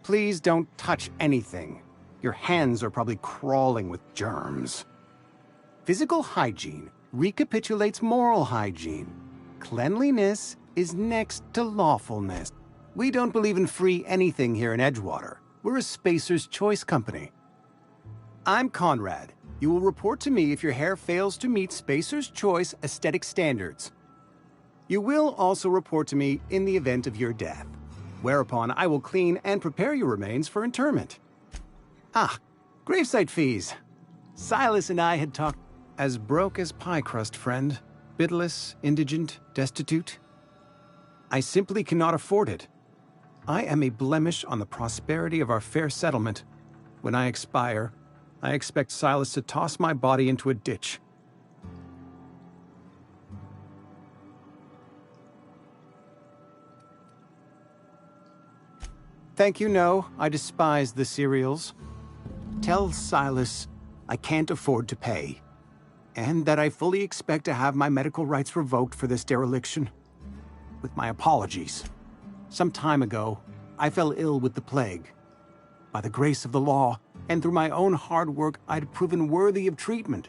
Please don't touch anything. Your hands are probably crawling with germs. Physical hygiene recapitulates moral hygiene. Cleanliness is next to lawfulness. We don't believe in free anything here in Edgewater. We're a Spacer's Choice company. I'm Conrad. You will report to me if your hair fails to meet Spacer's Choice aesthetic standards. You will also report to me in the event of your death, whereupon I will clean and prepare your remains for interment. Ah, gravesite fees. Silas and I had talked. As broke as pie crust, friend. Bitless, indigent, destitute. I simply cannot afford it. I am a blemish on the prosperity of our fair settlement. When I expire, I expect Silas to toss my body into a ditch. Thank you, no. I despise the cereals. Tell Silas I can't afford to pay, and that I fully expect to have my medical rights revoked for this dereliction. With my apologies. Some time ago, I fell ill with the plague. By the grace of the law, and through my own hard work, I'd proven worthy of treatment.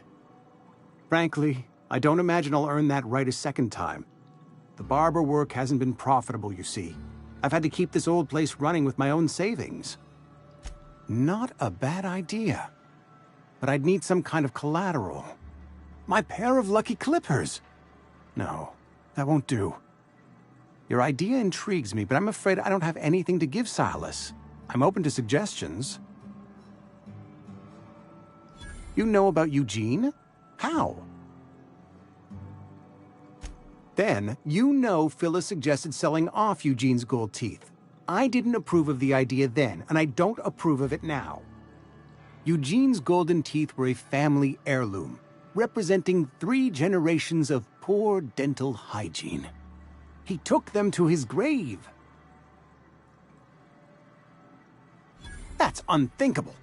Frankly, I don't imagine I'll earn that right a second time. The barber work hasn't been profitable, you see. I've had to keep this old place running with my own savings. Not a bad idea. But I'd need some kind of collateral. My pair of lucky clippers! No, that won't do. Your idea intrigues me, but I'm afraid I don't have anything to give Silas. I'm open to suggestions. You know about Eugene? How? Then, you know Phyllis suggested selling off Eugene's gold teeth. I didn't approve of the idea then, and I don't approve of it now. Eugene's golden teeth were a family heirloom, representing 3 generations of poor dental hygiene. He took them to his grave. That's unthinkable.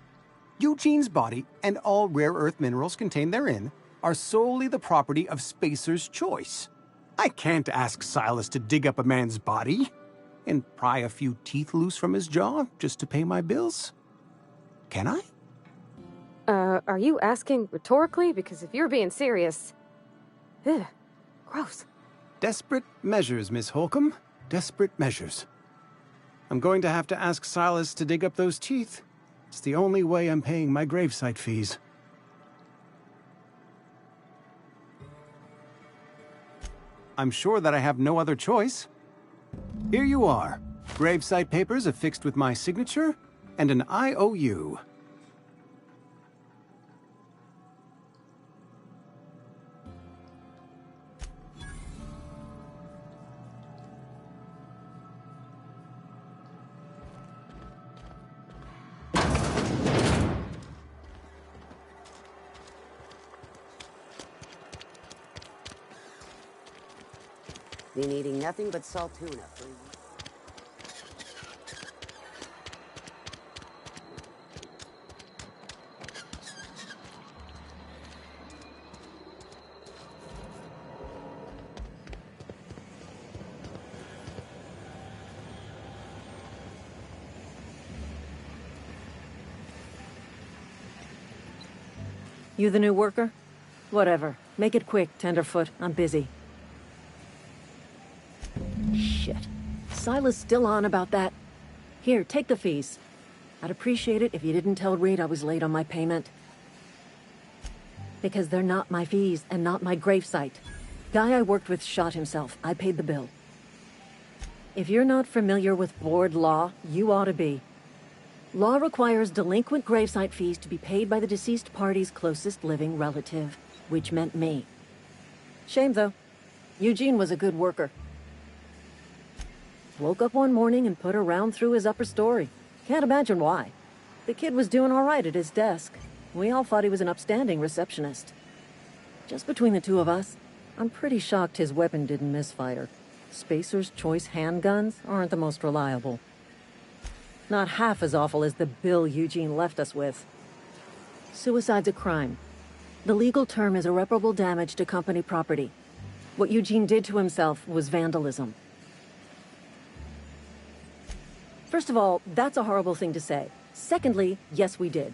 Eugene's body and all rare earth minerals contained therein are solely the property of Spacer's Choice. I can't ask Silas to dig up a man's body and pry a few teeth loose from his jaw just to pay my bills. Can I? Are you asking rhetorically? Because if you're being serious... Ugh, gross. Desperate measures, Miss Holcomb. Desperate measures. I'm going to have to ask Silas to dig up those teeth. It's the only way I'm paying my gravesite fees. I'm sure that I have no other choice. Here you are. Gravesite papers affixed with my signature and an IOU. Been eating nothing but salt tuna for you. You the new worker? Whatever. Make it quick, Tenderfoot. I'm busy. Shit. Silas still on about that. Here, take the fees. I'd appreciate it if you didn't tell Reed I was late on my payment. Because they're not my fees and not my gravesite. Guy I worked with shot himself. I paid the bill. If you're not familiar with board law, you ought to be. Law requires delinquent gravesite fees to be paid by the deceased party's closest living relative, which meant me. Shame, though. Eugene was a good worker. Woke up one morning and put a round through his upper story. Can't imagine why. The kid was doing all right at his desk. We all thought he was an upstanding receptionist. Just between the two of us, I'm pretty shocked his weapon didn't misfire. Spacer's Choice handguns aren't the most reliable. Not half as awful as the bill Eugene left us with. Suicide's a crime. The legal term is irreparable damage to company property. What Eugene did to himself was vandalism. First of all, that's a horrible thing to say. Secondly, yes, we did.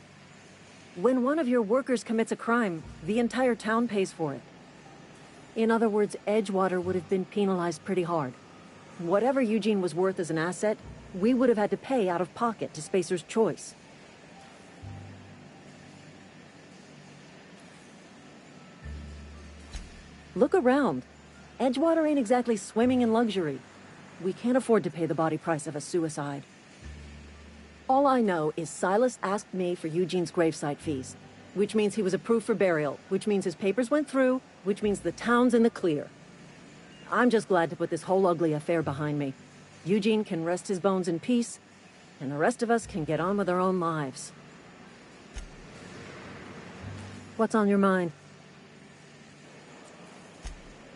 When one of your workers commits a crime, the entire town pays for it. In other words, Edgewater would have been penalized pretty hard. Whatever Eugene was worth as an asset, we would have had to pay out of pocket to Spacer's Choice. Look around. Edgewater ain't exactly swimming in luxury. We can't afford to pay the body price of a suicide. All I know is Silas asked me for Eugene's gravesite fees, which means he was approved for burial, which means his papers went through, which means the town's in the clear. I'm just glad to put this whole ugly affair behind me. Eugene can rest his bones in peace, and the rest of us can get on with our own lives. What's on your mind?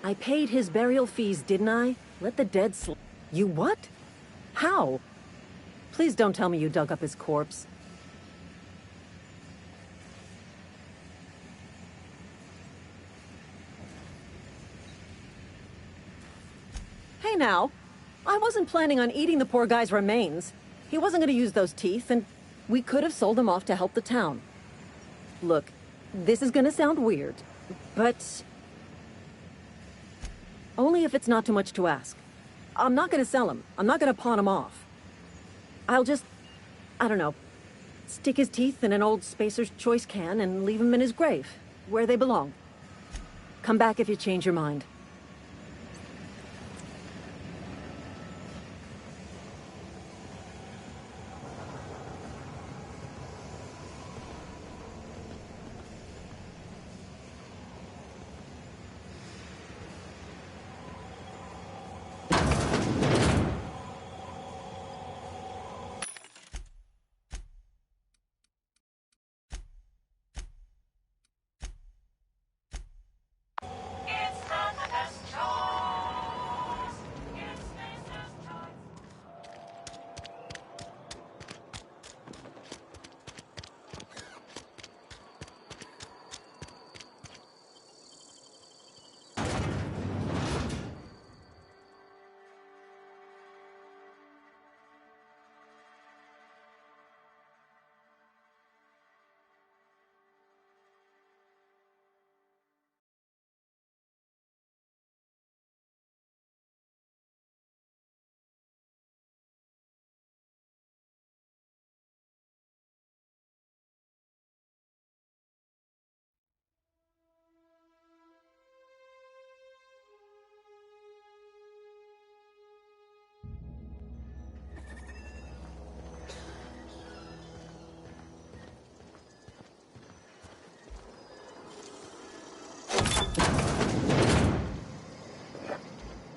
I paid his burial fees, didn't I? Let the dead sleep. You what? How? Please don't tell me you dug up his corpse. Hey now, I wasn't planning on eating the poor guy's remains. He wasn't going to use those teeth, and we could have sold them off to help the town. Look, this is going to sound weird, but only if it's not too much to ask. I'm not going to sell him. I'm not going to pawn him off. I'll just, I don't know, stick his teeth in an old Spacer's Choice can and leave him in his grave, where they belong. Come back if you change your mind.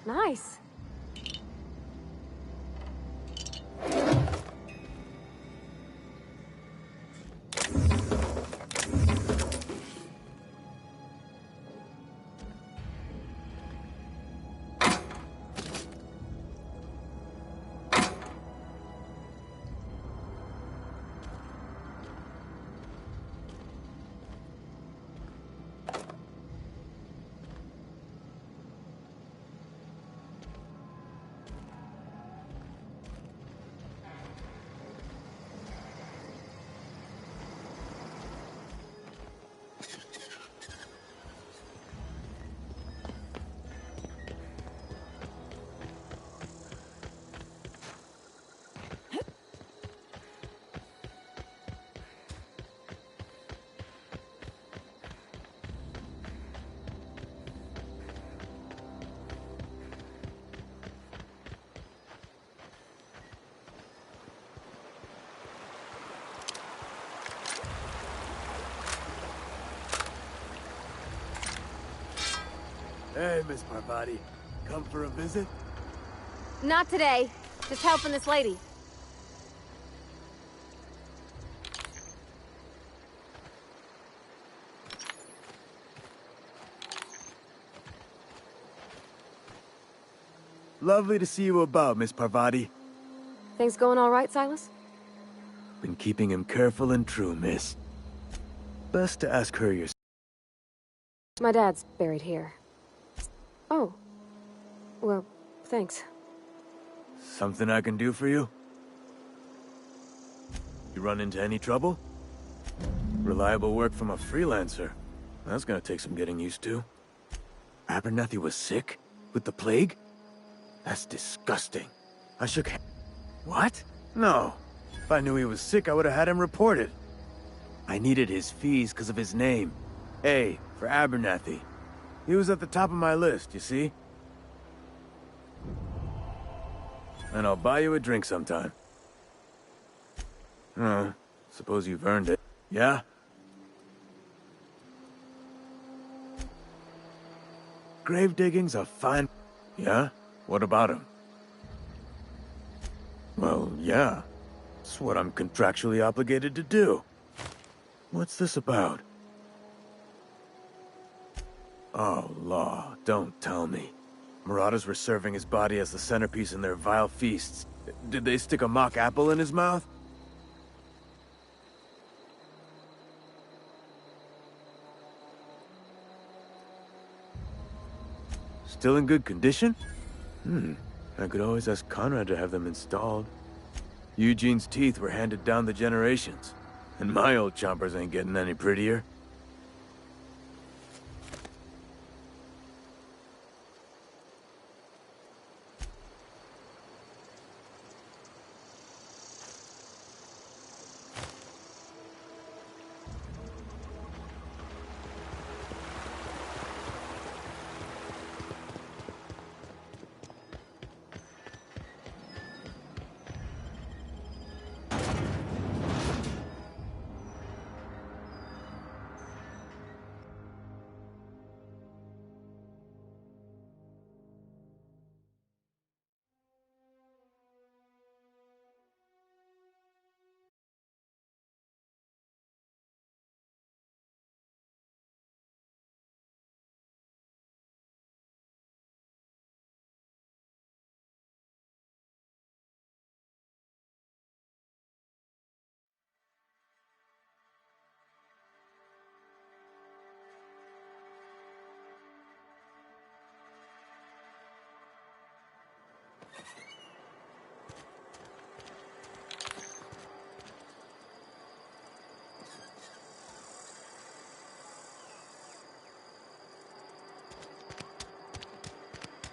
Nice. Hey, Miss Parvati. Come for a visit? Not today. Just helping this lady. Lovely to see you about, Miss Parvati. Things going all right, Silas? Been keeping him careful and true, miss. Best to ask her yourself. My dad's buried here. Oh. Well, thanks. Something I can do for you? You run into any trouble? Reliable work from a freelancer. That's gonna take some getting used to. Abernathy was sick? With the plague? That's disgusting. I shook hands. What? No. If I knew he was sick, I would have had him reported. I needed his fees because of his name. A, for Abernathy. He was at the top of my list, you see? And I'll buy you a drink sometime. Oh, suppose you've earned it. Yeah? Grave digging's a fine... Yeah? What about him? Well, yeah. It's what I'm contractually obligated to do. What's this about? Oh, law, don't tell me. Marauders were serving his body as the centerpiece in their vile feasts. Did they stick a mock apple in his mouth? Still in good condition? I could always ask Conrad to have them installed. Eugene's teeth were handed down the generations, and my old chompers ain't getting any prettier.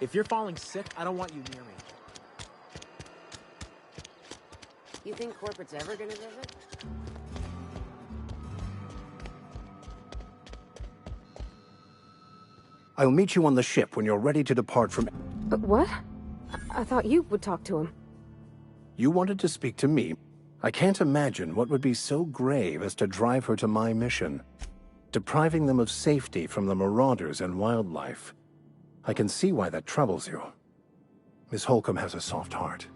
If you're falling sick, I don't want you near me. You think corporate's ever gonna visit? I'll meet you on the ship when you're ready to depart from... What? I thought you would talk to him. You wanted to speak to me. I can't imagine what would be so grave as to drive her to my mission. Depriving them of safety from the marauders and wildlife. I can see why that troubles you. Miss Holcomb has a soft heart.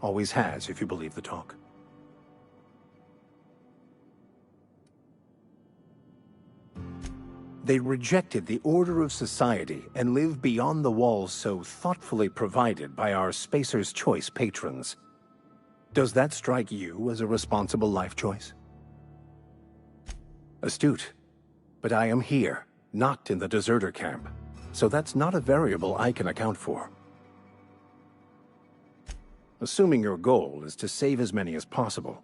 Always has, if you believe the talk. They rejected the order of society and live beyond the walls so thoughtfully provided by our Spacer's Choice patrons. Does that strike you as a responsible life choice? Astute. But I am here, not in the deserter camp. So that's not a variable I can account for. Assuming your goal is to save as many as possible,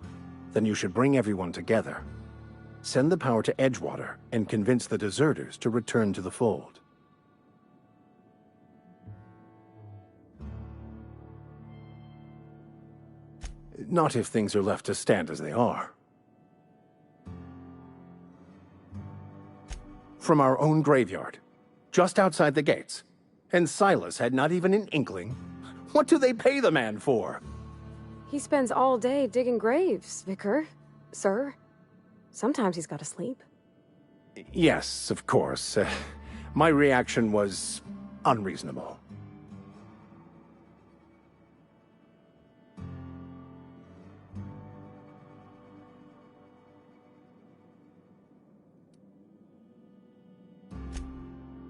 then you should bring everyone together. Send the power to Edgewater and convince the deserters to return to the fold. Not if things are left to stand as they are. From our own graveyard. Just outside the gates. And Silas had not even an inkling. What do they pay the man for? He spends all day digging graves, Vicar. Sir. Sometimes he's got to sleep. Yes, of course. My reaction was unreasonable.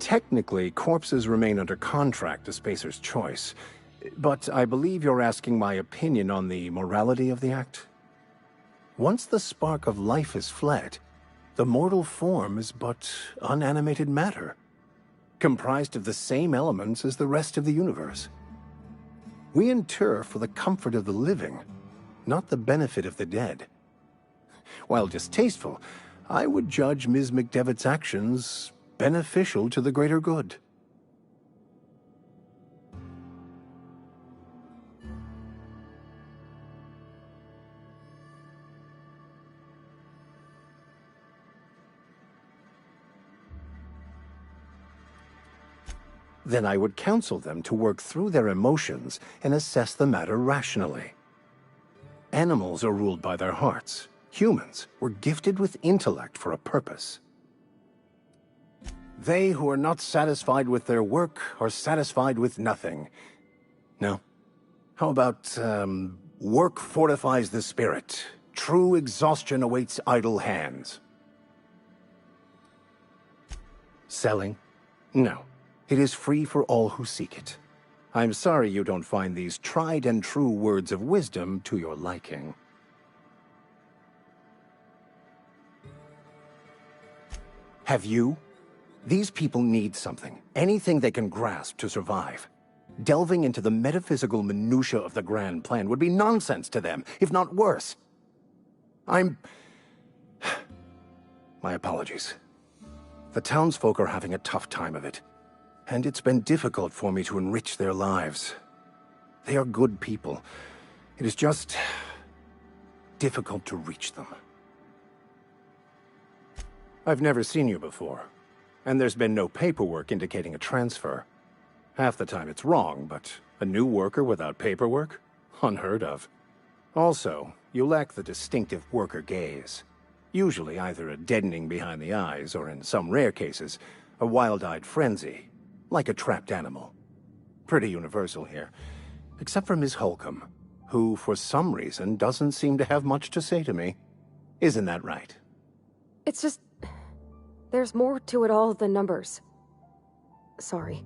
Technically, corpses remain under contract to Spacer's Choice, but I believe you're asking my opinion on the morality of the act? Once the spark of life is fled, the mortal form is but unanimated matter, comprised of the same elements as the rest of the universe. We inter for the comfort of the living, not the benefit of the dead. While distasteful, I would judge Ms. McDevitt's actions beneficial to the greater good. Then I would counsel them to work through their emotions and assess the matter rationally. Animals are ruled by their hearts. Humans were gifted with intellect for a purpose. They who are not satisfied with their work are satisfied with nothing. No? How about, work fortifies the spirit. True exhaustion awaits idle hands. Selling? No. It is free for all who seek it. I'm sorry you don't find these tried and true words of wisdom to your liking. Have you? These people need something, anything they can grasp to survive. Delving into the metaphysical minutiae of the grand plan would be nonsense to them, if not worse. My apologies. The townsfolk are having a tough time of it. And it's been difficult for me to enrich their lives. They are good people. It is just difficult to reach them. I've never seen you before, and there's been no paperwork indicating a transfer. Half the time it's wrong, but a new worker without paperwork? Unheard of. Also, you lack the distinctive worker gaze. Usually either a deadening behind the eyes, or in some rare cases, a wild-eyed frenzy. Like a trapped animal. Pretty universal here. Except for Miss Holcomb, who, for some reason, doesn't seem to have much to say to me. Isn't that right? It's just... there's more to it all than numbers. Sorry.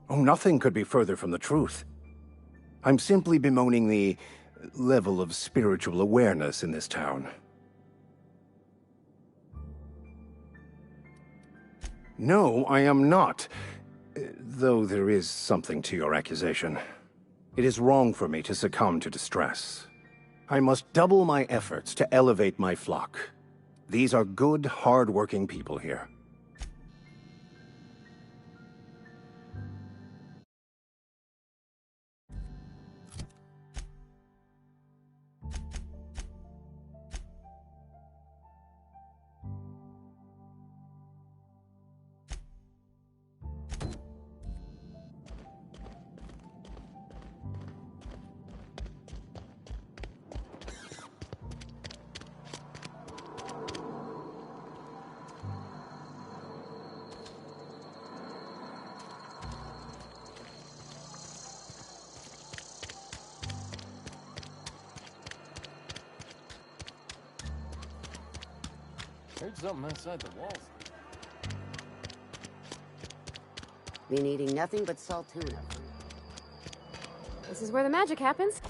Oh, nothing could be further from the truth. I'm simply bemoaning the level of spiritual awareness in this town. No, I am not. Though there is something to your accusation. It is wrong for me to succumb to distress. I must double my efforts to elevate my flock. These are good, hard-working people here. Heard something outside the walls. Been eating nothing but salt tuna. This is where the magic happens.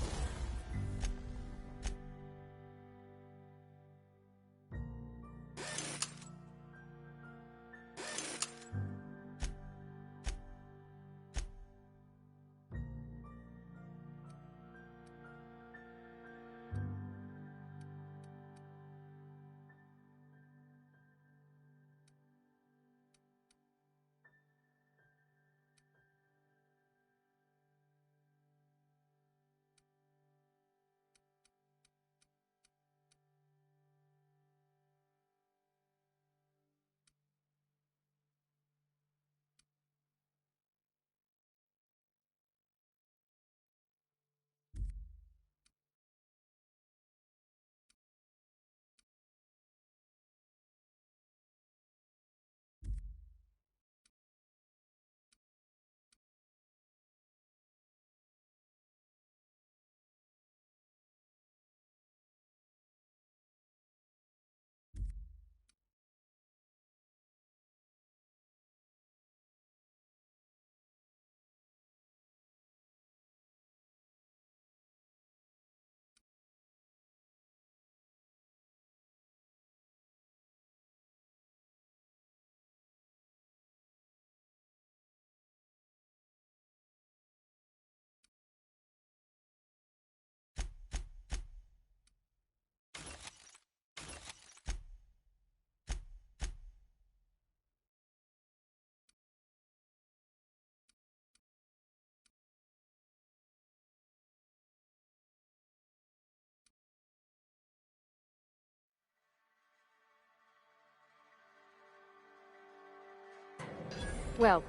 Well,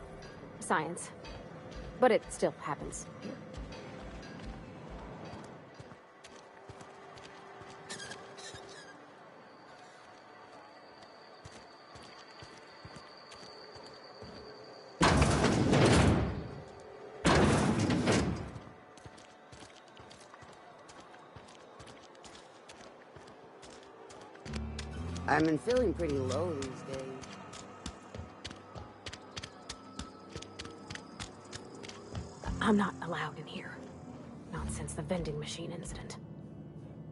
science. But it still happens. I've been feeling pretty low these days. I'm not allowed in here. Not since the vending machine incident.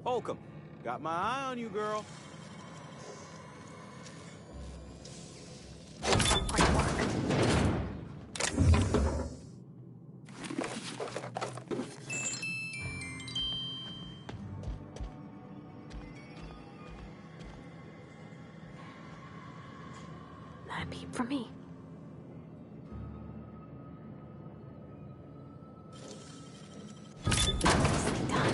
Holcomb, got my eye on you, girl. Not a peep from me. Nicely done.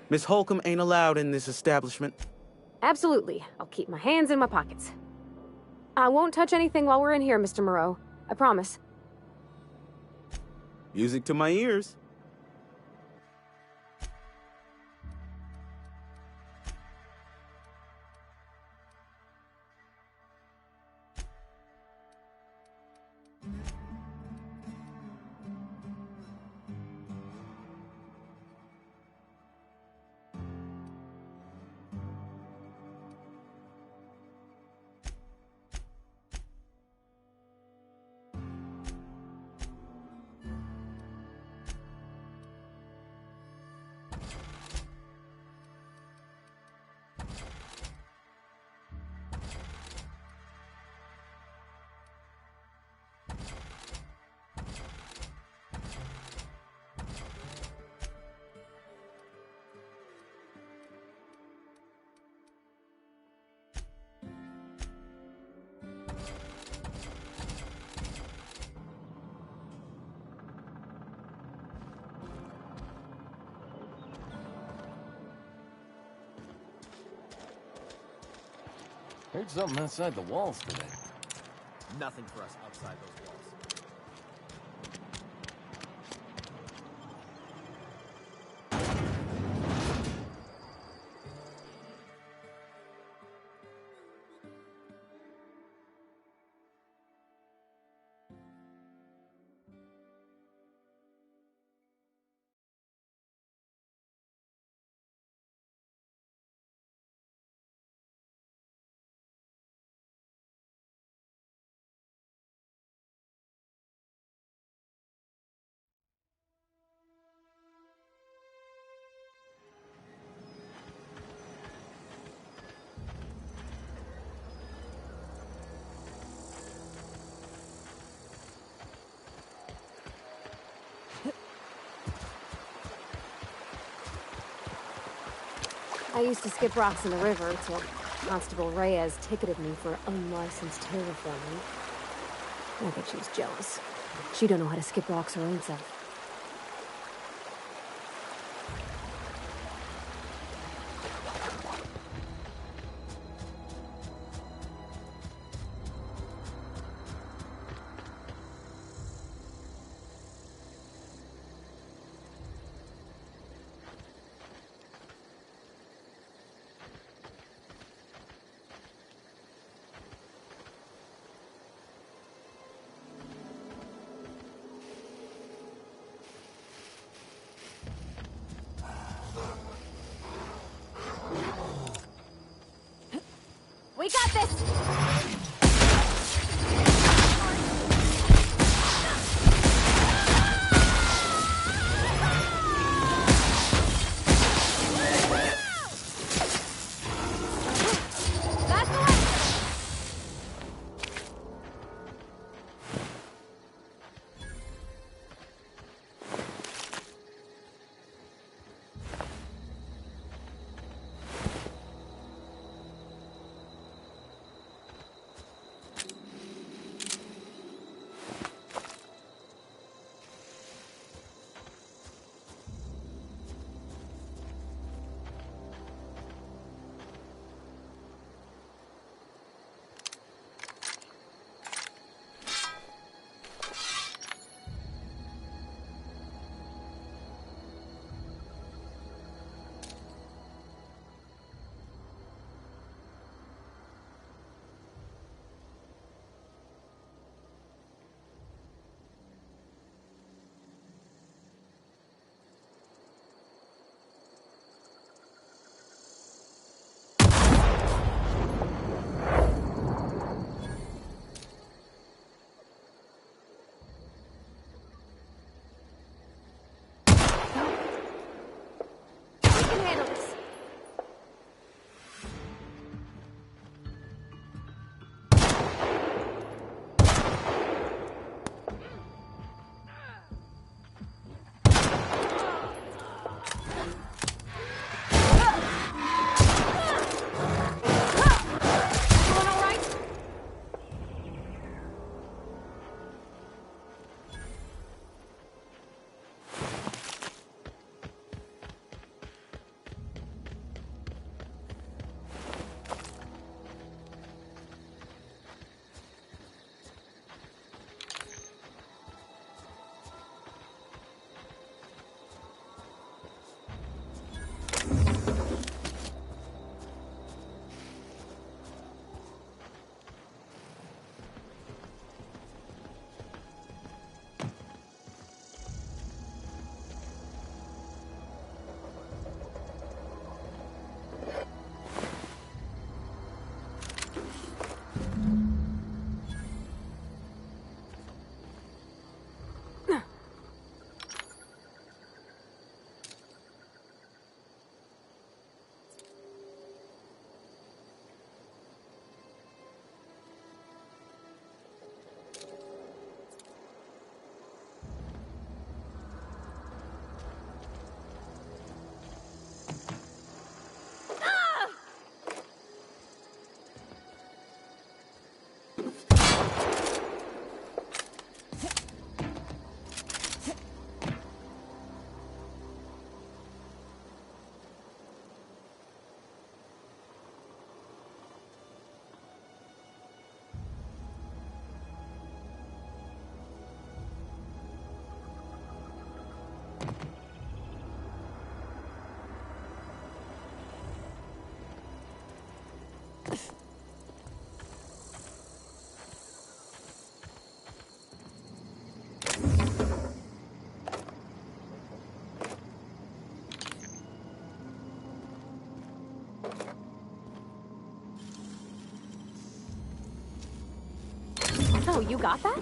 Miss Holcomb ain't allowed in this establishment. Absolutely. I'll keep my hands in my pockets. I won't touch anything while we're in here, Mr. Moreau. I promise. Music to my ears. Heard something outside the walls today. Nothing for us outside those walls. I used to skip rocks in the river till Constable Reyes ticketed me for unlicensed terraforming. I bet she was jealous. She don't know how to skip rocks her own self. got this! That's the way! We can handle this. Doing all right? Oh, you got that?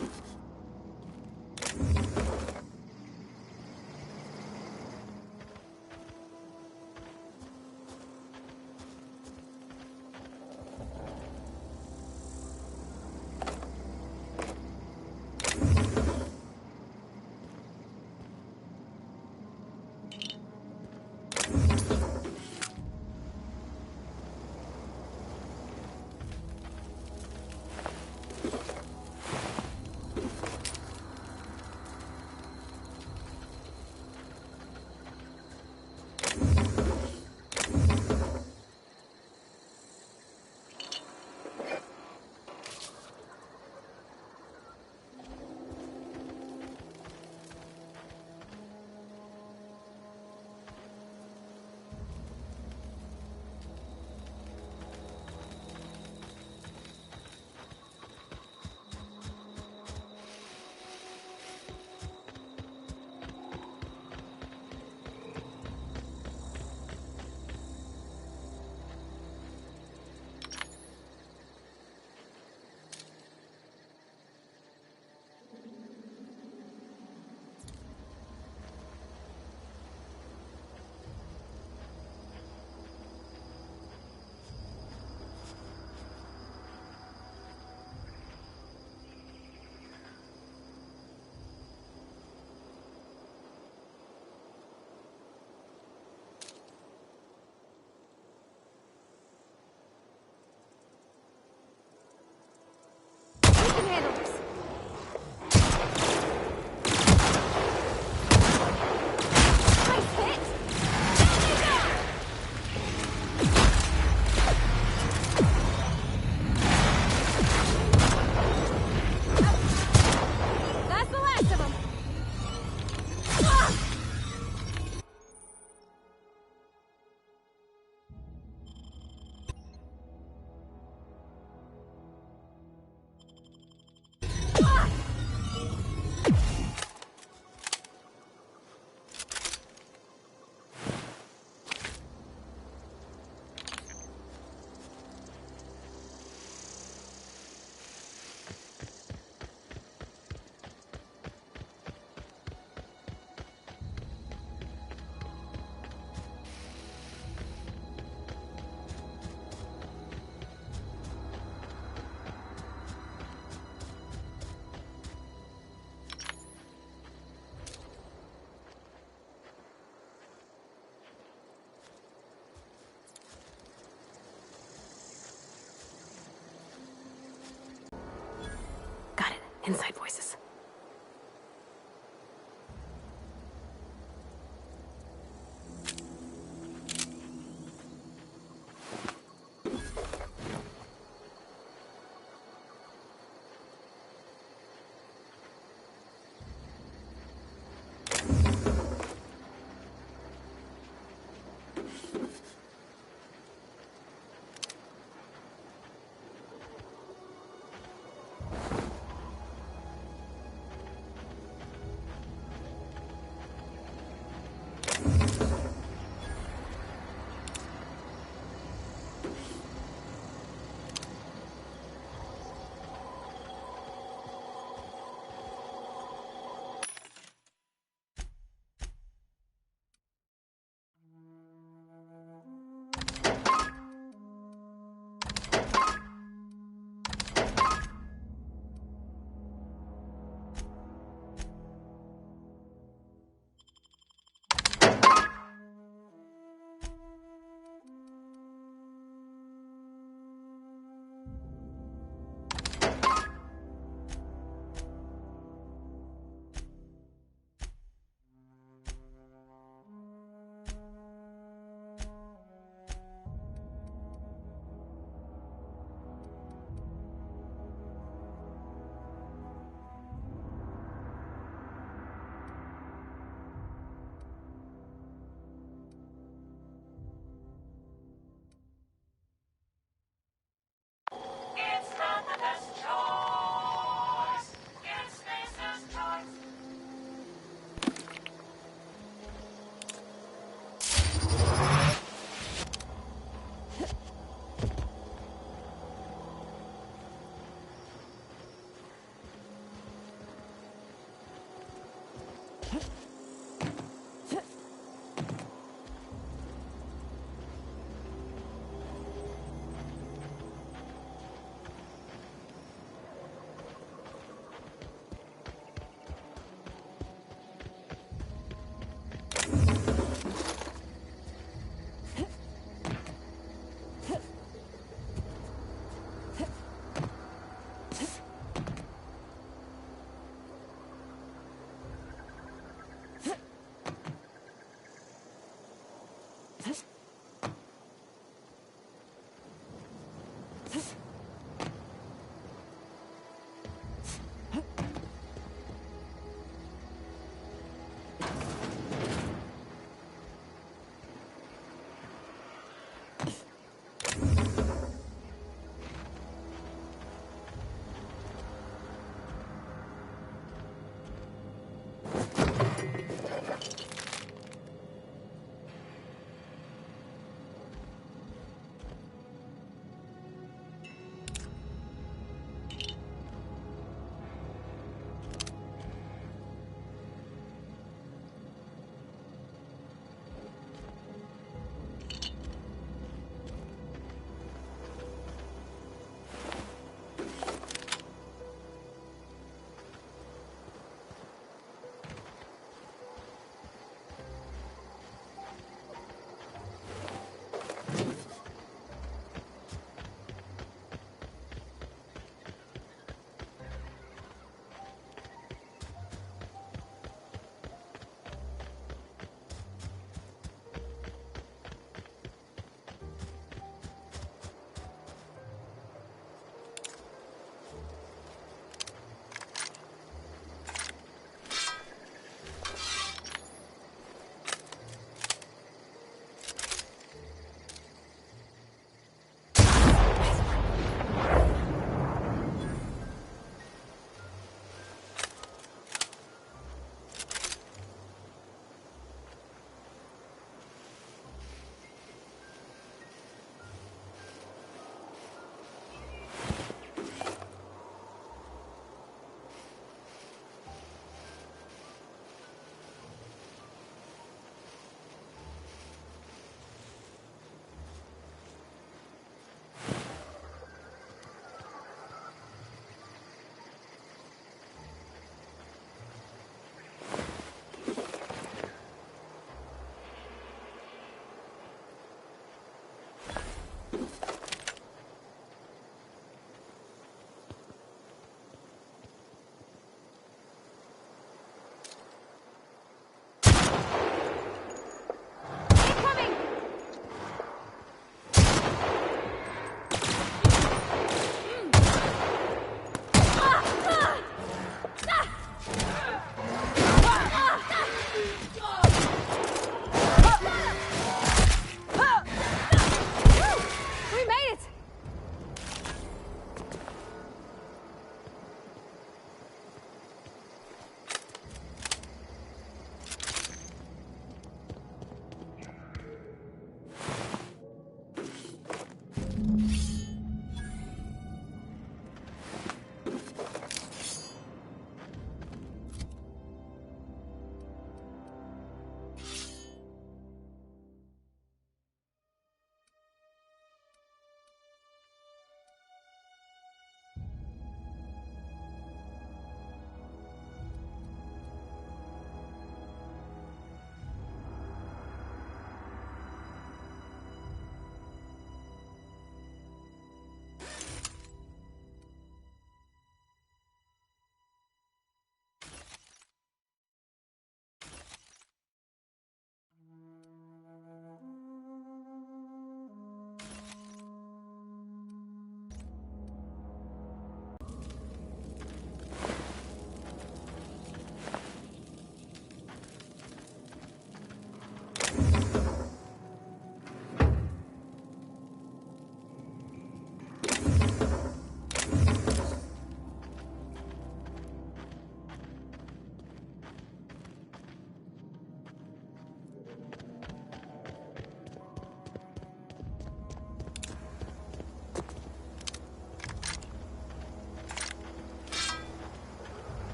Inside voices.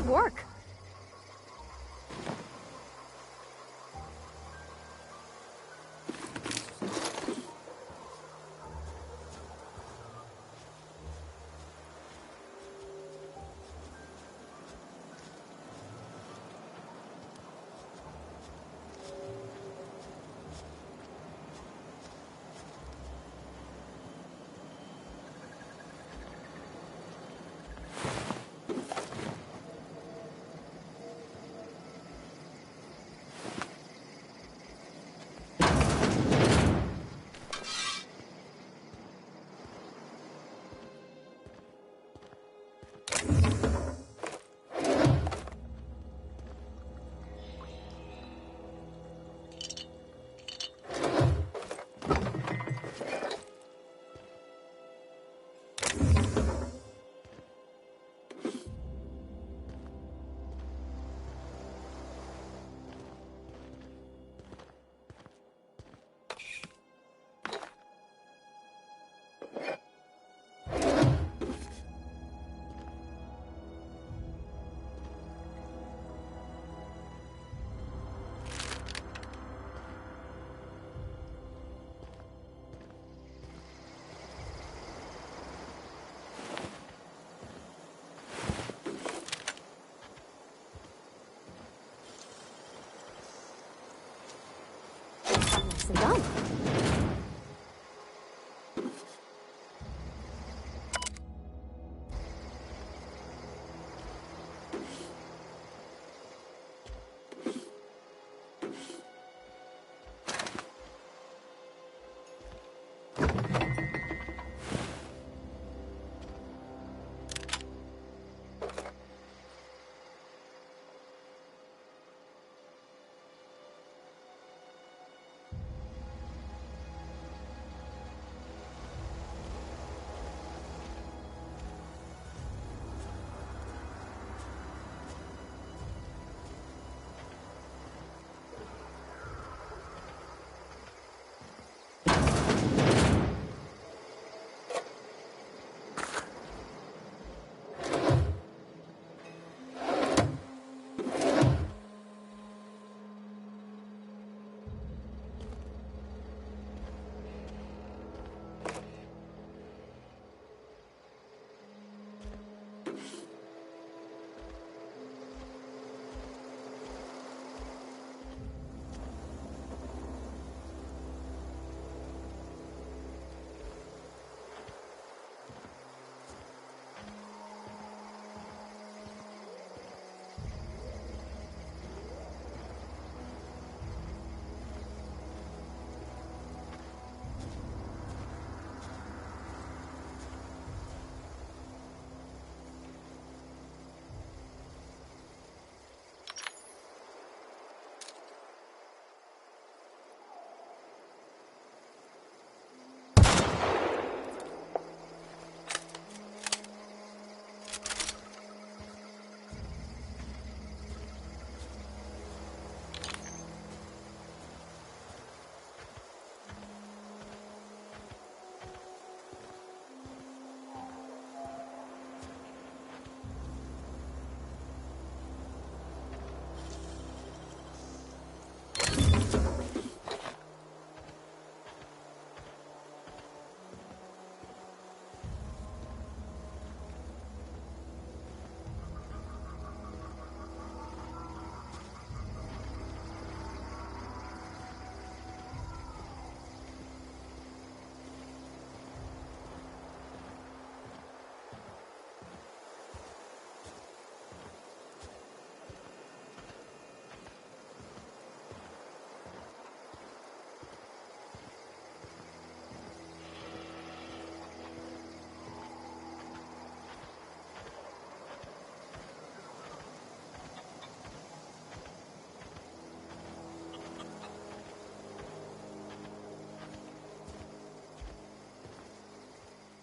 work. Nicely done.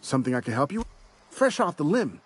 Something I can help you with? Fresh off the limb.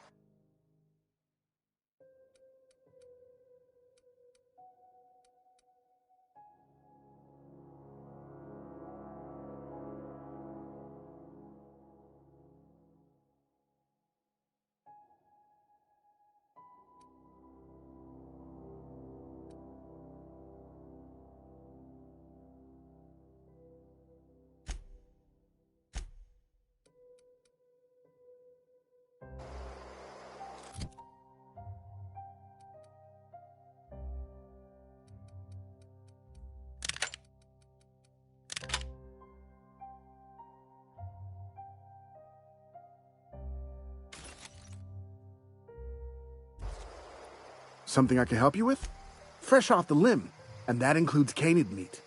Something I can help you with? Fresh off the limb, and that includes canid meat.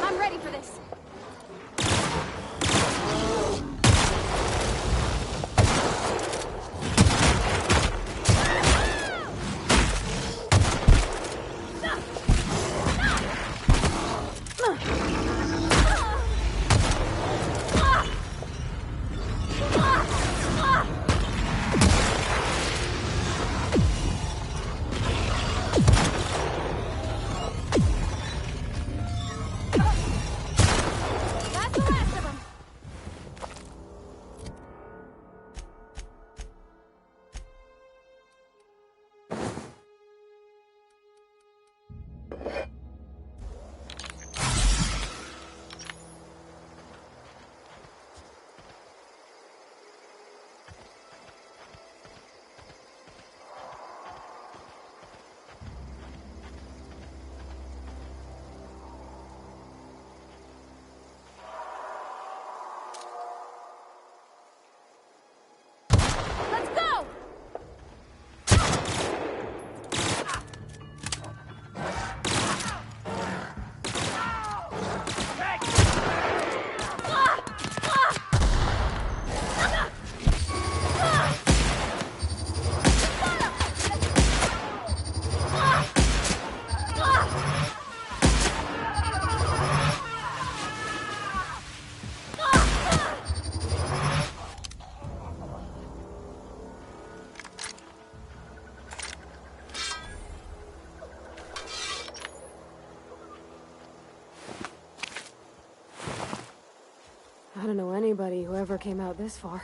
I'm ready for this. That's the last of them. Let's go! I don't know anybody who ever came out this far.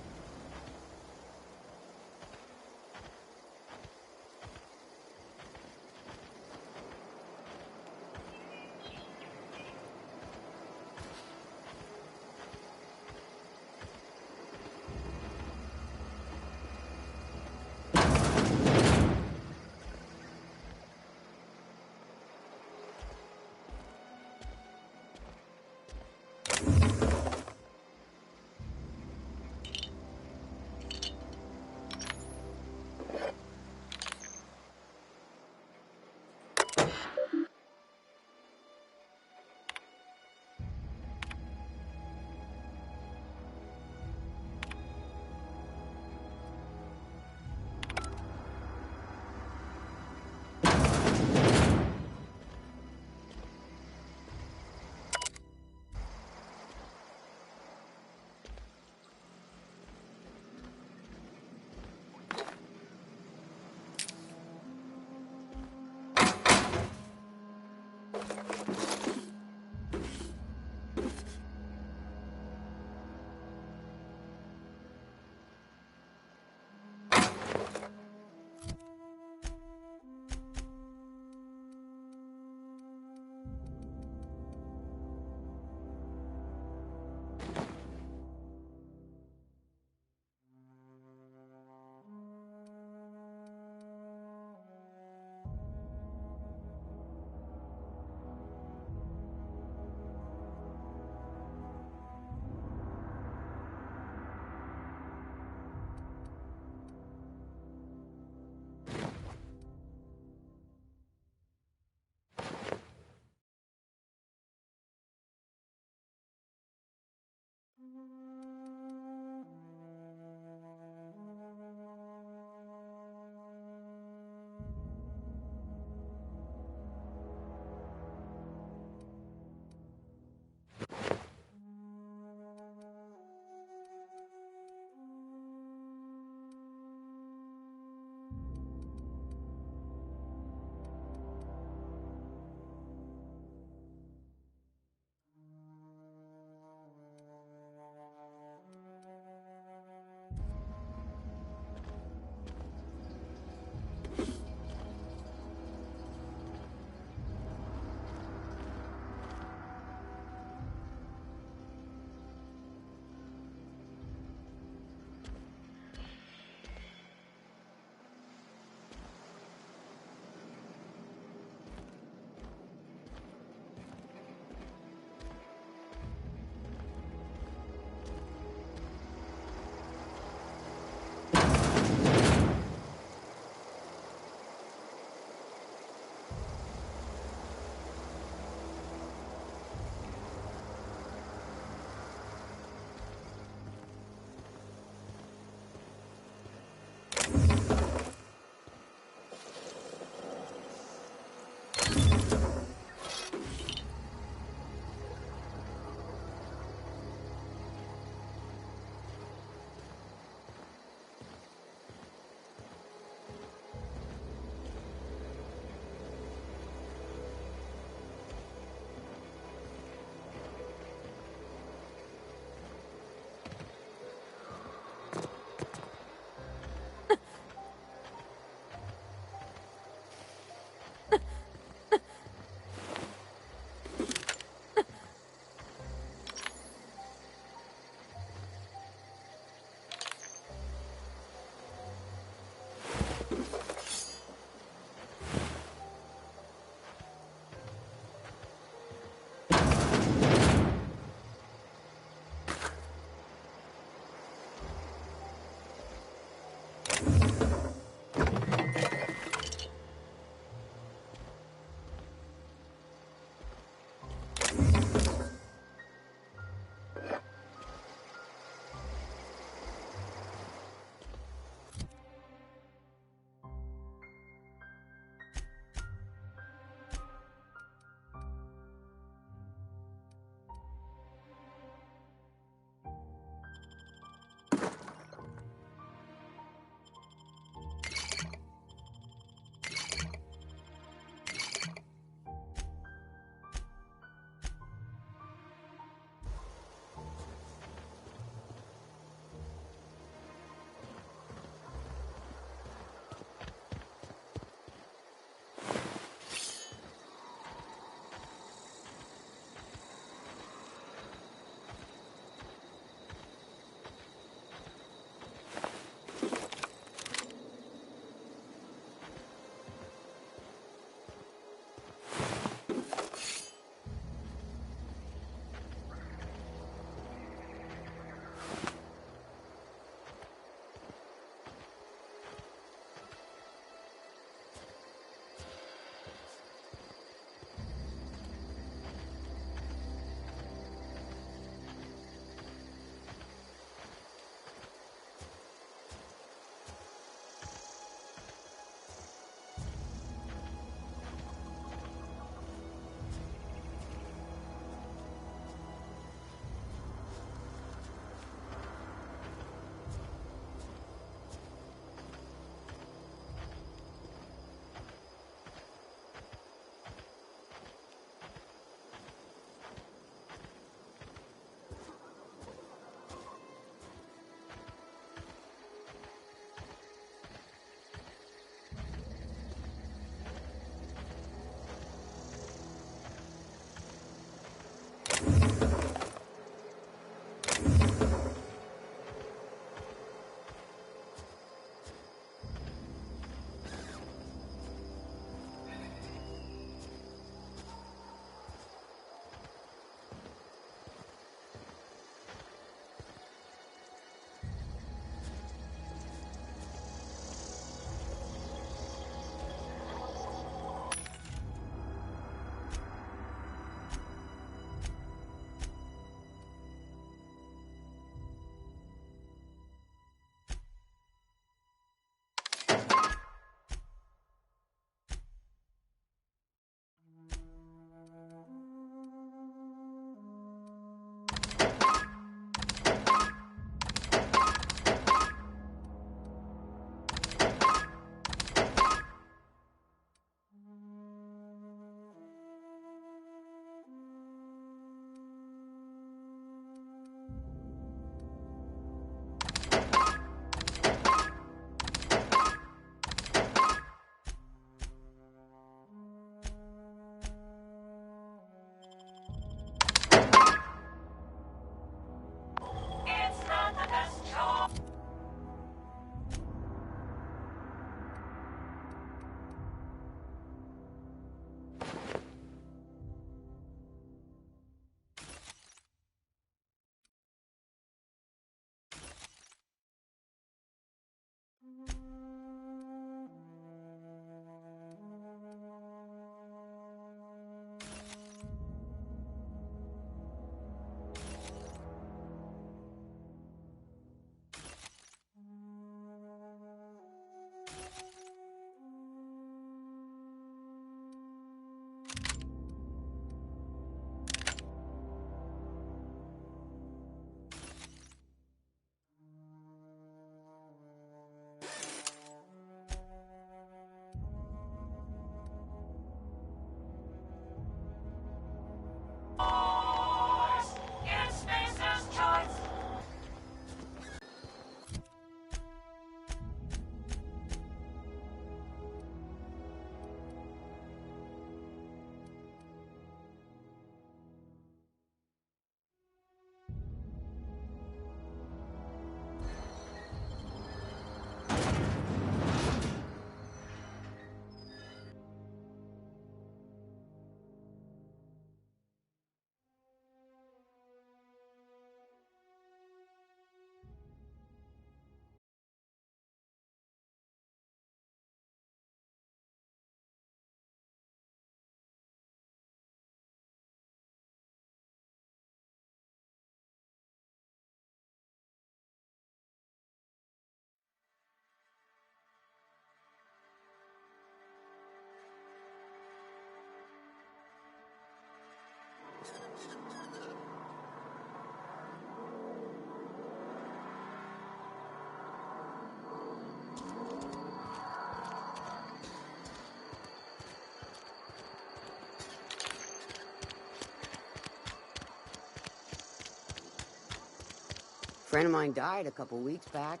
Friend of mine died a couple weeks back.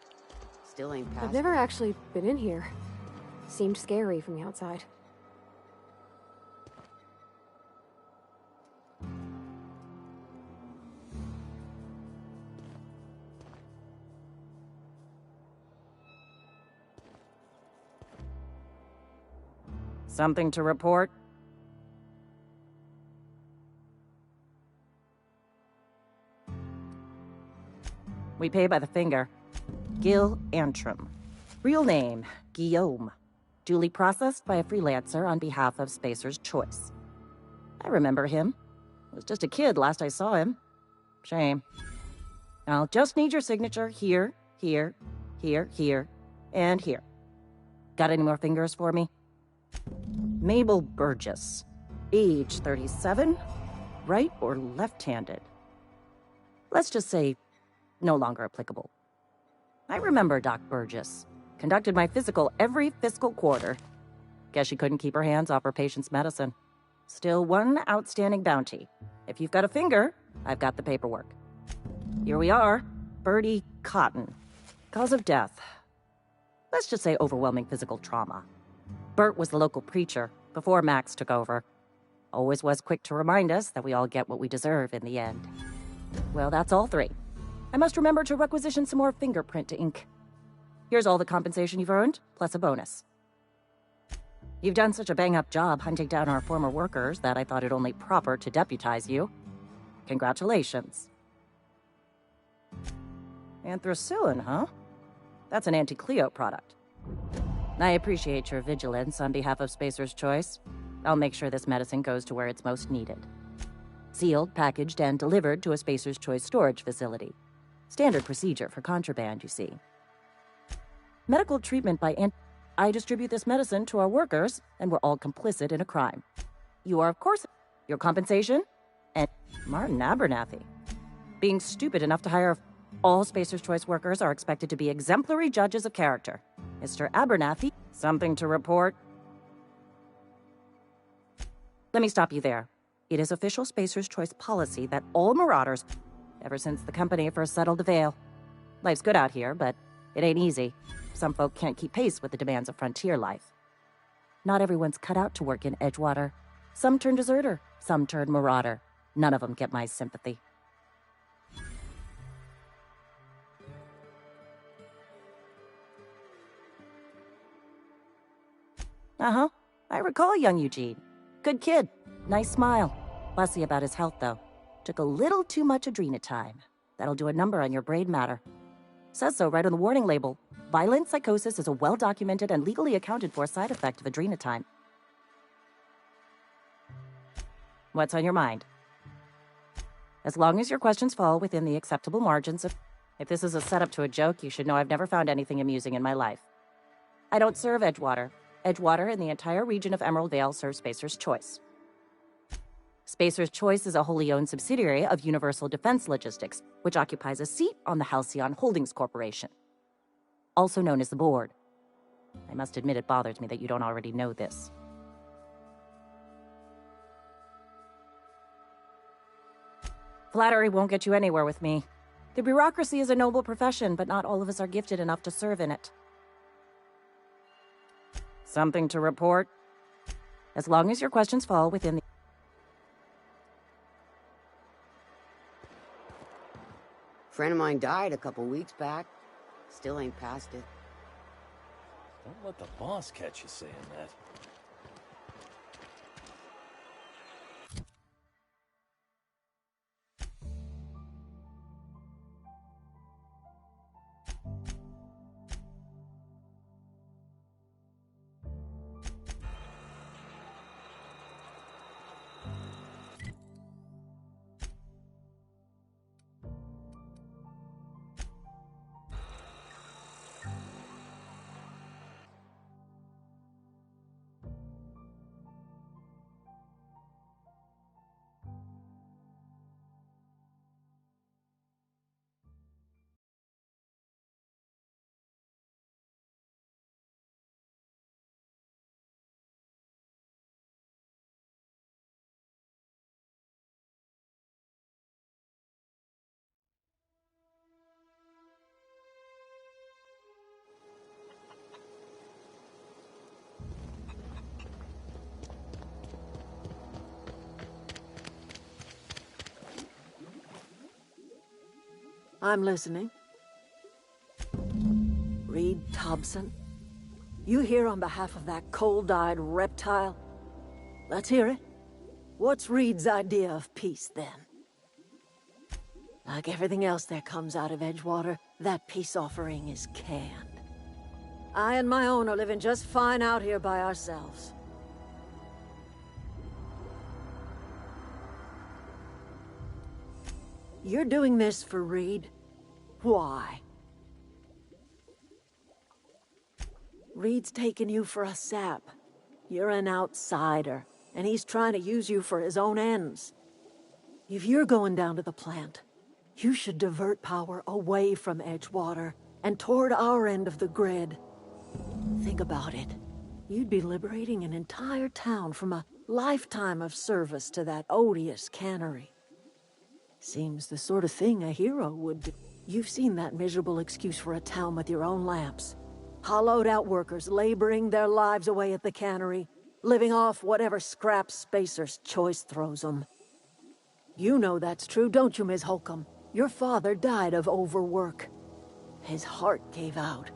Still ain't passed. I've never actually been in here. Seemed scary from the outside. Something to report? We pay by the finger. Gil Antrim. Real name, Guillaume. Duly processed by a freelancer on behalf of Spacer's Choice. I remember him. Was just a kid last I saw him. Shame. I'll just need your signature here, here, here, here, and here. Got any more fingers for me? Mabel Burgess. Age 37. Right or left-handed? Let's just say no longer applicable. I remember Doc Burgess. Conducted my physical every fiscal quarter. Guess she couldn't keep her hands off her patient's medicine. Still one outstanding bounty. If you've got a finger, I've got the paperwork. Here we are. Bertie Cotton. Cause of death. Let's just say overwhelming physical trauma. Bert was the local preacher before Max took over. Always was quick to remind us that we all get what we deserve in the end. Well, that's all three. I must remember to requisition some more fingerprint ink. Here's all the compensation you've earned, plus a bonus. You've done such a bang-up job hunting down our former workers that I thought it only proper to deputize you. Congratulations. Anthracillin, huh? That's an anti-Cleo product. I appreciate your vigilance on behalf of Spacer's Choice. I'll make sure this medicine goes to where it's most needed. Sealed, packaged, and delivered to a Spacer's Choice storage facility. Standard procedure for contraband, you see. Medical treatment by I distribute this medicine to our workers, and we're all complicit in a crime. You are, of course, your compensation, and Martin Abernathy. Being stupid enough to hire all Spacer's Choice workers are expected to be exemplary judges of character. Mr. Abernathy, something to report? Let me stop you there. It is official Spacer's Choice policy that all marauders, ever since the company first settled the Vale. Life's good out here, but it ain't easy. Some folk can't keep pace with the demands of frontier life. Not everyone's cut out to work in Edgewater. Some turn deserter, some turn marauder. None of them get my sympathy. Uh-huh. I recall young Eugene. Good kid. Nice smile. Fussy about his health, though. Took a little too much adrenatime. That'll do a number on your brain matter. Says so right on the warning label. Violent psychosis is a well-documented and legally accounted for side effect of adrenatime. What's on your mind? As long as your questions fall within the acceptable margins of... If this is a setup to a joke, you should know I've never found anything amusing in my life. I don't serve Edgewater. Edgewater and the entire region of Emerald Vale serve Spacer's Choice. Spacer's Choice is a wholly owned subsidiary of Universal Defense Logistics, which occupies a seat on the Halcyon Holdings Corporation, also known as the Board. I must admit it bothers me that you don't already know this. Flattery won't get you anywhere with me. The bureaucracy is a noble profession, but not all of us are gifted enough to serve in it. Something to report? As long as your questions fall within the... Friend of mine died a couple weeks back. Still ain't past it. Don't let the boss catch you saying that. I'm listening. Reed Thompson? You here on behalf of that cold-eyed reptile? Let's hear it. What's Reed's idea of peace, then? Like everything else that comes out of Edgewater, that peace offering is canned. I and my own are living just fine out here by ourselves. You're doing this for Reed? Why? Reed's taking you for a sap. You're an outsider, and he's trying to use you for his own ends. If you're going down to the plant, you should divert power away from Edgewater and toward our end of the grid. Think about it. You'd be liberating an entire town from a lifetime of service to that odious cannery. Seems the sort of thing a hero would do. You've seen that miserable excuse for a town with your own lamps. Hollowed out workers laboring their lives away at the cannery, living off whatever scraps Spacer's Choice throws them. You know that's true, don't you, Ms. Holcomb? Your father died of overwork. His heart gave out.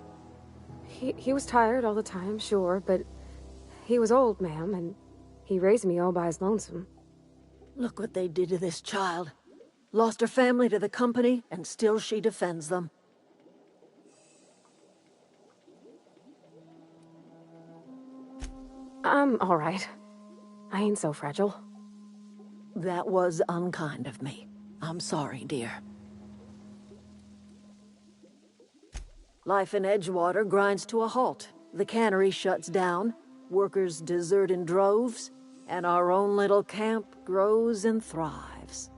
He was tired all the time, sure, but he was old, ma'am, and he raised me all by his lonesome. Look what they did to this child. Lost her family to the company, and still she defends them. I'm all right. I ain't so fragile. That was unkind of me. I'm sorry, dear. Life in Edgewater grinds to a halt. The cannery shuts down, workers desert in droves, and our own little camp grows and thrives.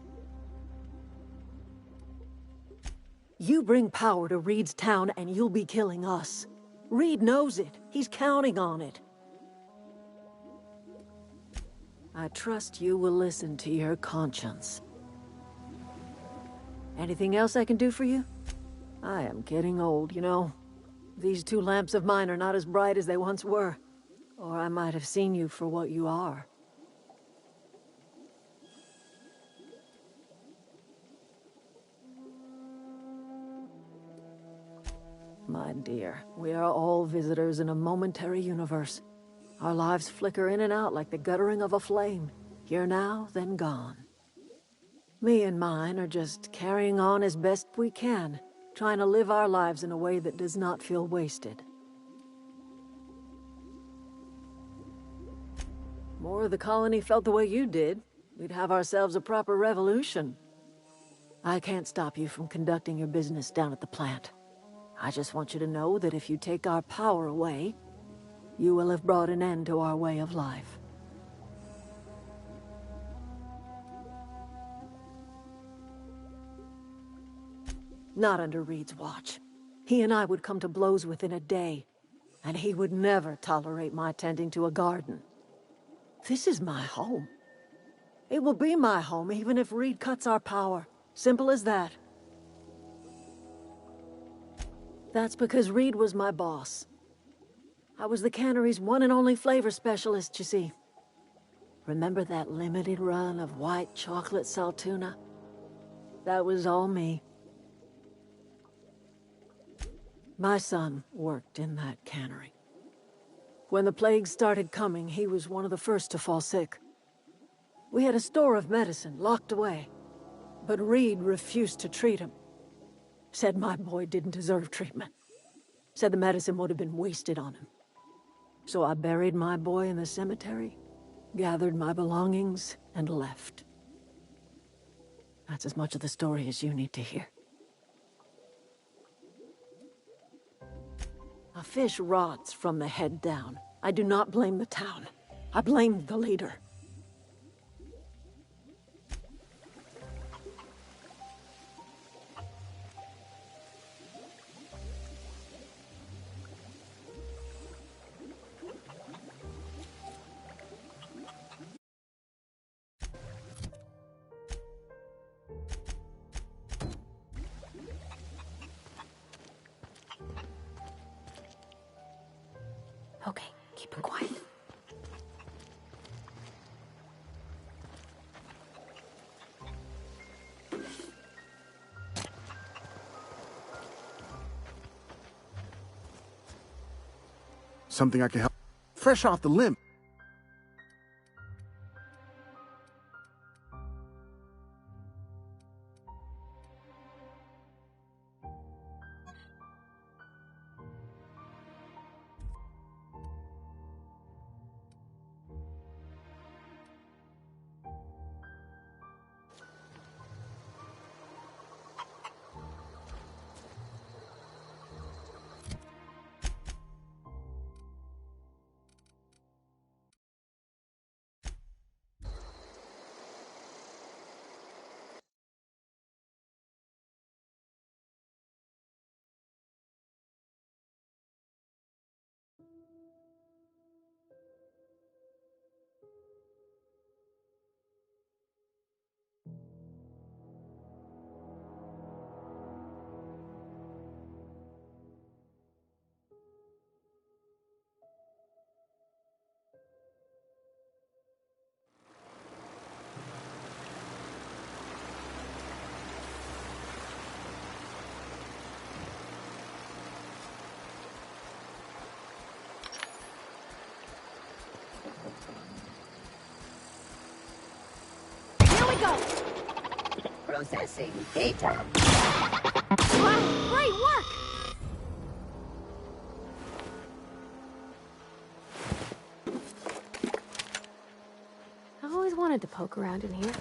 You bring power to Reed's town and you'll be killing us. Reed knows it. He's counting on it. I trust you will listen to your conscience. Anything else I can do for you? I am getting old, you know. These two lamps of mine are not as bright as they once were. Or I might have seen you for what you are. My dear, we are all visitors in a momentary universe. Our lives flicker in and out like the guttering of a flame. Here now, then gone. Me and mine are just carrying on as best we can, trying to live our lives in a way that does not feel wasted. More of the colony felt the way you did, we'd have ourselves a proper revolution. I can't stop you from conducting your business down at the plant. I just want you to know that if you take our power away, you will have brought an end to our way of life. Not under Reed's watch. He and I would come to blows within a day, and he would never tolerate my tending to a garden. This is my home. It will be my home even if Reed cuts our power. Simple as that. That's because Reed was my boss. I was the cannery's one and only flavor specialist, you see. Remember that limited run of white chocolate saltuna? That was all me. My son worked in that cannery. When the plague started coming, he was one of the first to fall sick. We had a store of medicine locked away, but Reed refused to treat him. Said my boy didn't deserve treatment. Said the medicine would have been wasted on him. So I buried my boy in the cemetery, gathered my belongings, and left. That's as much of the story as you need to hear. A fish rots from the head down. I do not blame the town. I blame the leader. Okay, keep him quiet. Something I can help. Fresh off the limb. Processing data. Wow, great work! I've always wanted to poke around in here.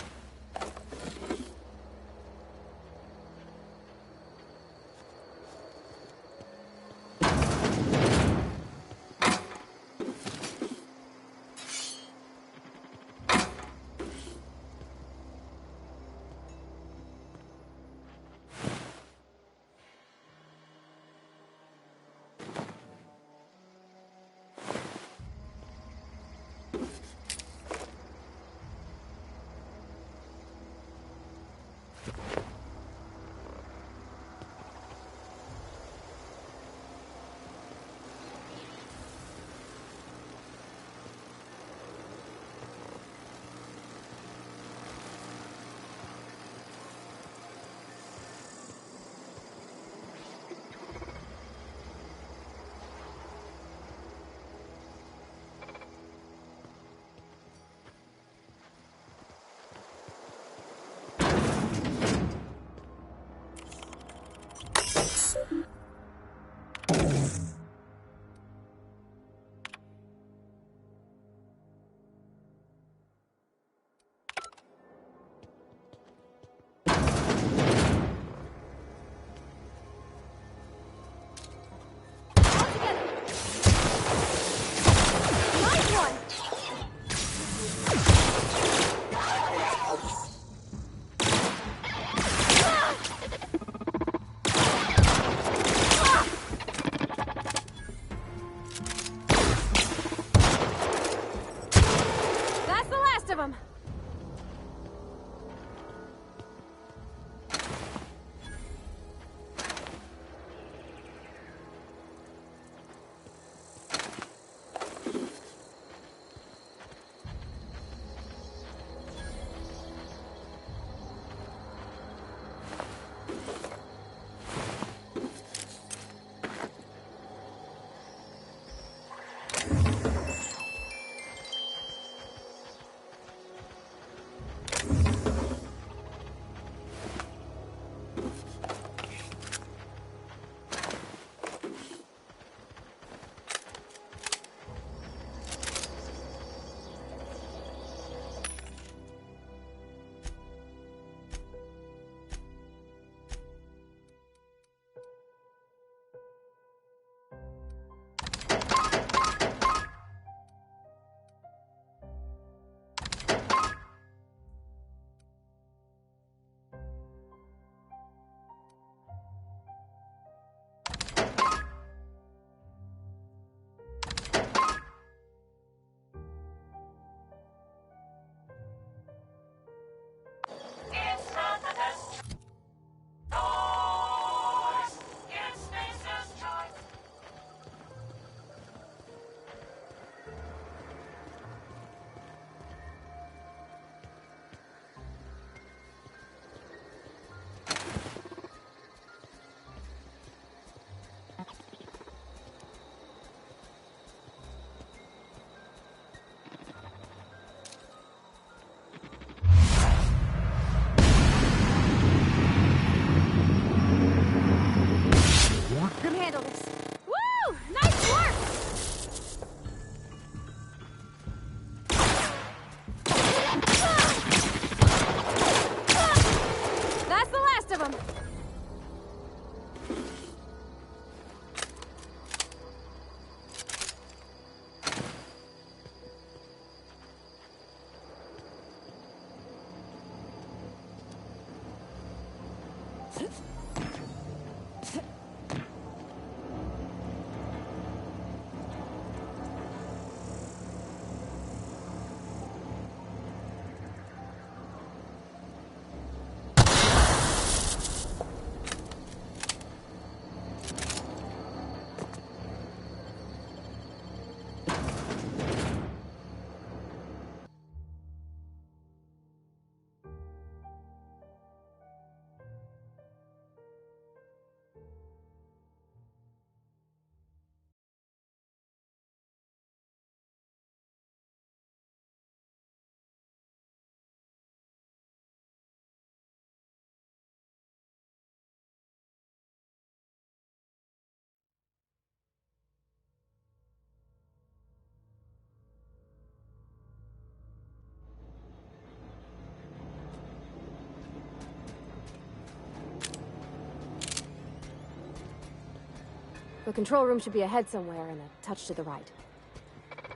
The control room should be ahead somewhere and a touch to the right.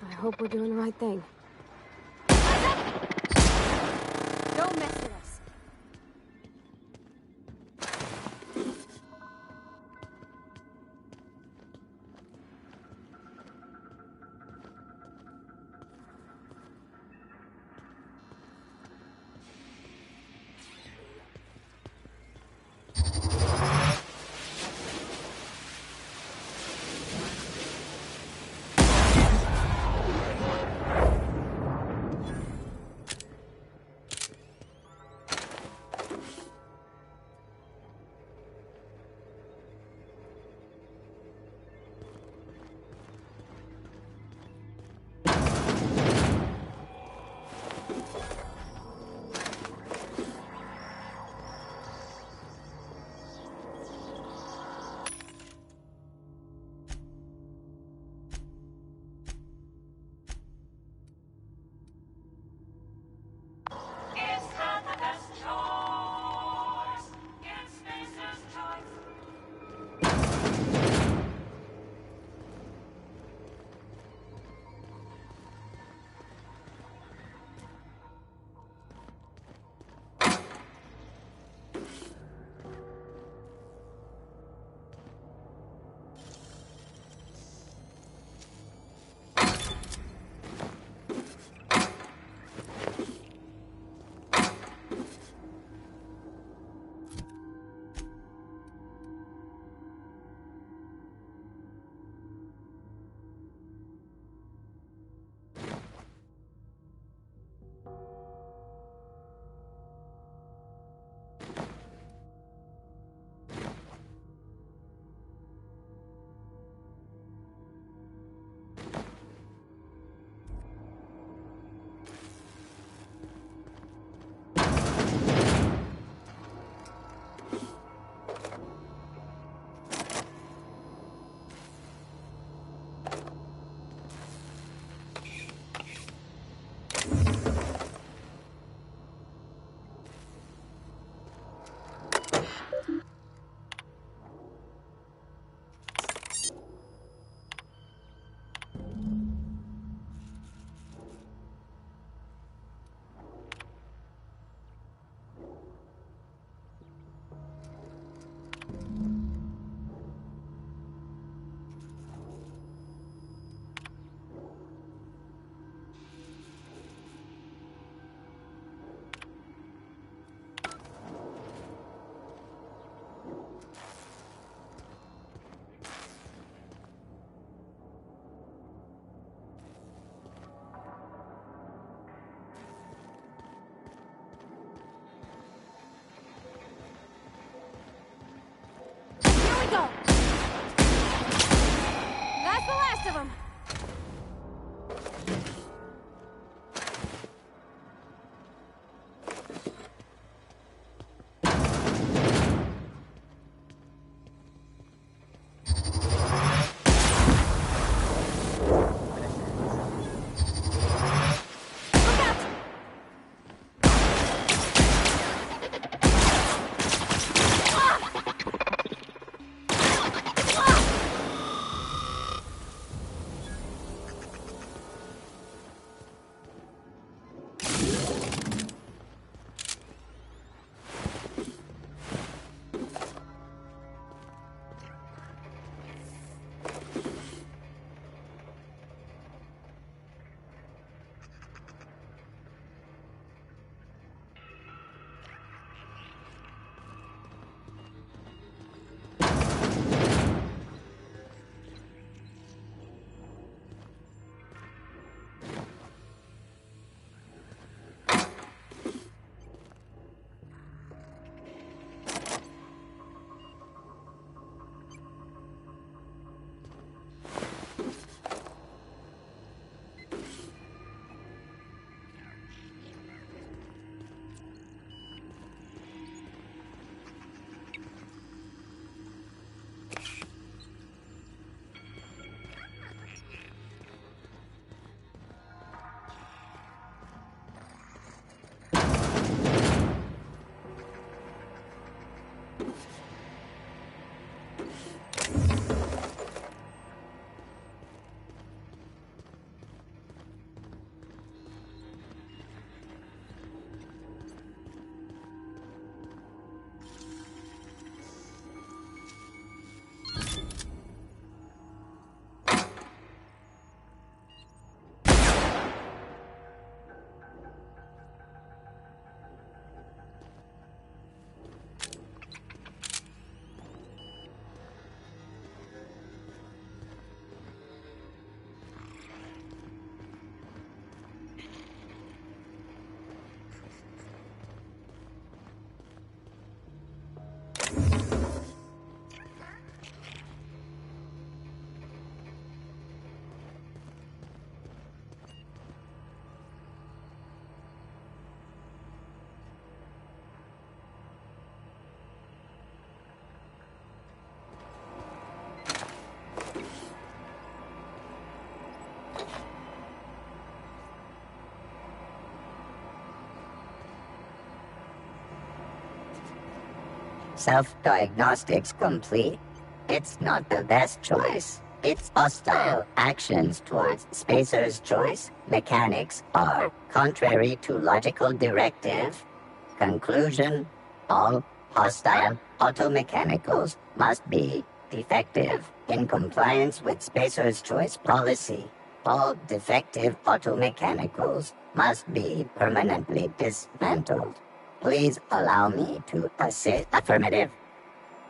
I hope we're doing the right thing. Don't mess with us. Go! That's the last of them! Self-diagnostics complete. It's not the best choice. Its hostile actions towards Spacer's choice mechanics are contrary to logical directive. Conclusion: all hostile automechanicals must be defective in compliance with Spacer's choice policy. All defective automechanicals must be permanently dismantled. Please allow me to assist. Affirmative.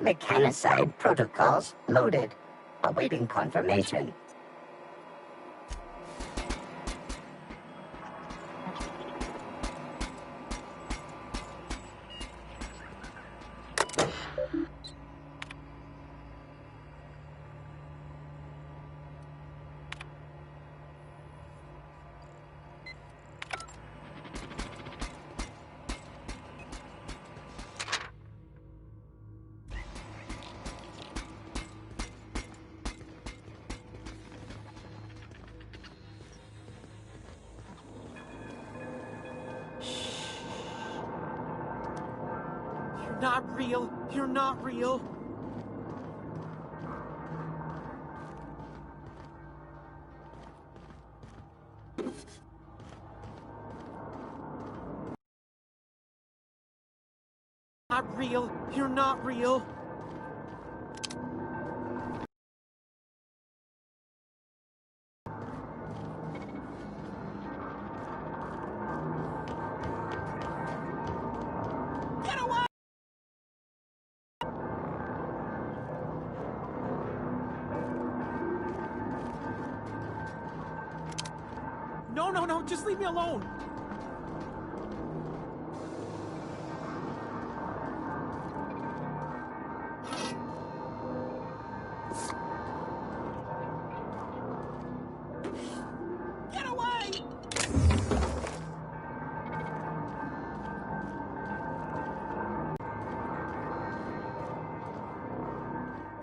Mechanicide protocols loaded. Awaiting confirmation. Not real. You're not real. Not real. You're not real. No, just leave me alone. Get away!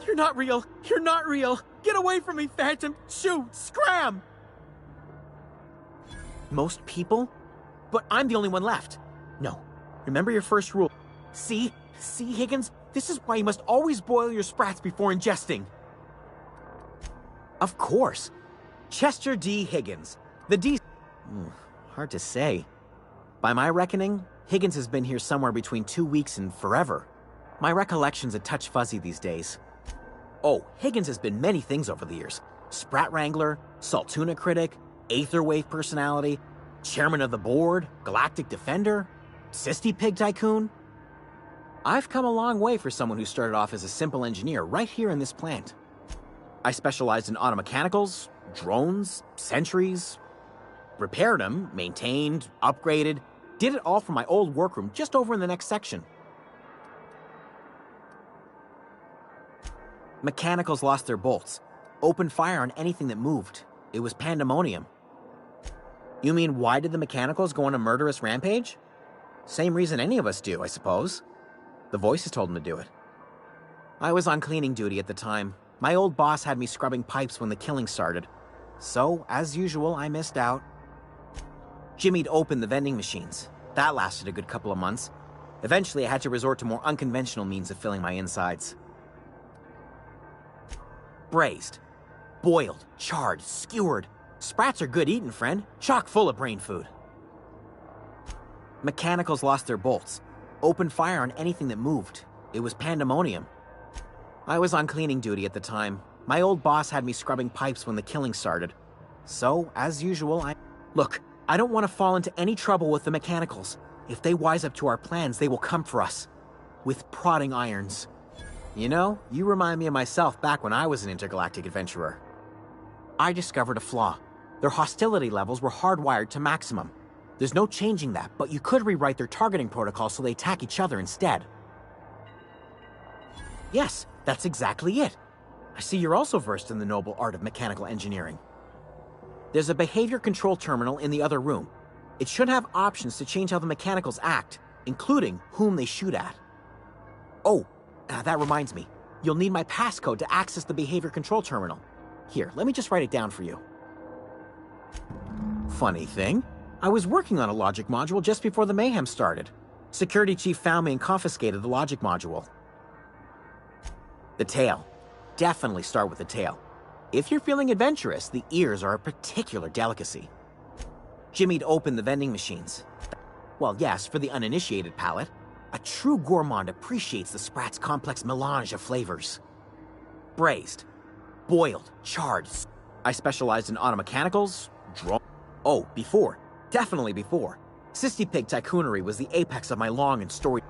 You're not real. You're not real. Get away from me, Phantom. Shoot! Scram! Most people? But I'm the only one left. No. Remember your first rule. See, Higgins? This is why you must always boil your sprats before ingesting. Of course. Chester D. Higgins. The D... hard to say. By my reckoning, Higgins has been here somewhere between 2 weeks and forever. My recollection's a touch fuzzy these days. Oh, Higgins has been many things over the years. Sprat Wrangler, Saltuna Critic, Aetherwave Personality, Chairman of the Board, Galactic Defender, Sisty Pig Tycoon. I've come a long way for someone who started off as a simple engineer right here in this plant. I specialized in automechanicals, drones, sentries, repaired them, maintained, upgraded, did it all from my old workroom just over in the next section. Mechanicals lost their bolts, opened fire on anything that moved. It was pandemonium. You mean, why did the Mechanicals go on a murderous rampage? Same reason any of us do, I suppose. The voices told them to do it. I was on cleaning duty at the time. My old boss had me scrubbing pipes when the killing started. So, as usual, I missed out. Jimmy'd opened the vending machines. That lasted a good couple of months. Eventually, I had to resort to more unconventional means of filling my insides. Braised. Boiled, charred, skewered. Sprats are good eating, friend. Chock full of brain food. Mechanicals lost their bolts. Opened fire on anything that moved. It was pandemonium. I was on cleaning duty at the time. My old boss had me scrubbing pipes when the killing started. So, as usual, Look, I don't want to fall into any trouble with the Mechanicals. If they wise up to our plans, they will come for us. With prodding irons. You know, you remind me of myself back when I was an intergalactic adventurer. I discovered a flaw. Their hostility levels were hardwired to maximum. There's no changing that, but you could rewrite their targeting protocol so they attack each other instead. Yes, that's exactly it. I see you're also versed in the noble art of mechanical engineering. There's a behavior control terminal in the other room. It should have options to change how the Mechanicals act, including whom they shoot at. Oh, that reminds me. You'll need my passcode to access the behavior control terminal. Here, let me just write it down for you. Funny thing, I was working on a logic module just before the mayhem started. Security chief found me and confiscated the logic module. The tail. Definitely start with the tail. If you're feeling adventurous, the ears are a particular delicacy. Jimmy'd open the vending machines. Well, yes, for the uninitiated palate. A true gourmand appreciates the Sprat's complex melange of flavors. Braised, boiled, charred. I specialized in automechanicals, definitely before. Sisty Pig Tycoonery was the apex of my long and storied...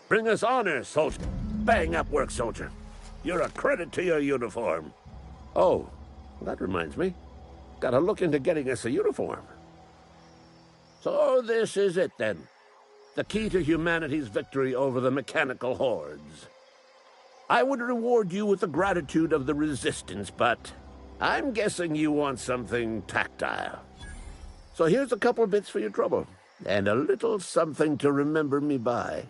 Bring us honor, soldier. Bang up work, soldier. You're a credit to your uniform. Oh, that reminds me. Gotta look into getting us a uniform. So this is it, then. The key to humanity's victory over the mechanical hordes. I would reward you with the gratitude of the Resistance, but I'm guessing you want something tactile. So here's a couple bits for your trouble, and a little something to remember me by.